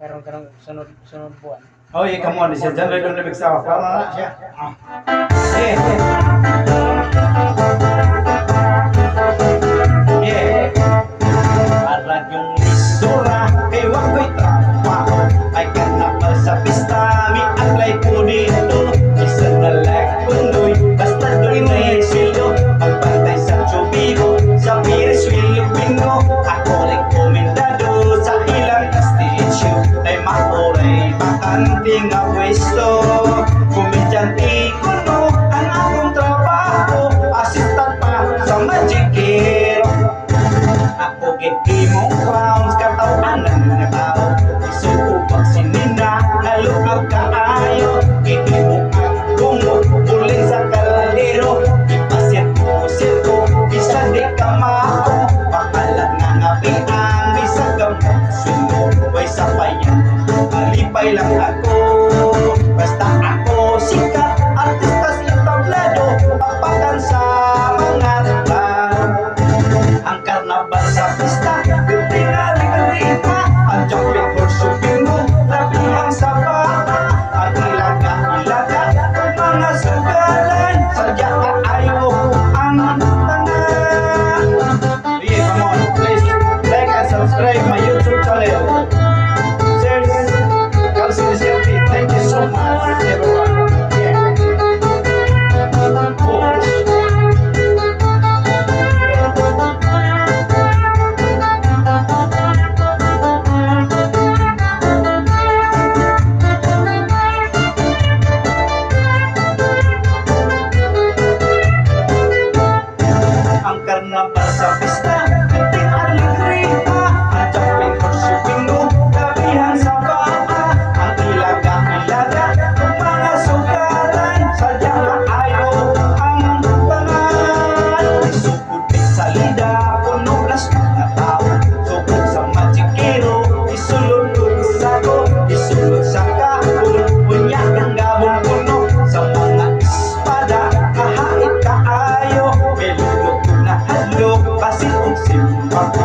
karon karong sunod buwan. Oh, iya, come on, siya dyan rin yung nabigsawa. Para na siya. Yeah. Yeah. Para yung isura, kay wako'y trabaho. Ay kanapal sa pista, mi aglay po dito. Isa na like pundoy, basta do'y may sweldo. Pagpantay sa Chubigo, sa Pires Filipino. Ako rekomendado sa ilang stage. Ay maoray, bakanting nga pwesto. Kumidyante ko no, ang akong trabaho. Assistant pa sa Magic Hero. Ako giti mong clowns, katawan ng mga tao. Isukubang sinina, nalukag kaayo. Giti mo ang bungo, uling sa kalalero. Ipasit mo sirko, bisa di ka mako. Pakalat nga ngabian, bisa gamot sundo. Way sa payan, malipay lang ako. Basta ako sikat, artista si tablado. Papakan sa mga tao. Ang karnabal sa pista, tingali-galita. Ang jumping for Subingo, labihang sa bata. Ang ilaga-ilaga, ang mga sugalan. Sadya kaayo ang tanan. Yeah, come on, please like and subscribe my YouTube channel. Cheers, Calci Vicente. Thank you so much, everyone. Yeah. Ang karnabal sa pista, iting aligriha. Ang jumping for Subingo, labihan sa bata. Ang ilaga-ilaga, ang mga sugalan. Sadya na ayaw ang tanan. Isukod din sa lida, puno nas mga tao. Sukod sa Magic Hero, isulod sa ko. Isulod sa kahon, unya ang gabong puno. Sa mga espada, kahait kaayo. Melulog na hadlok, kasi kung simpa ko.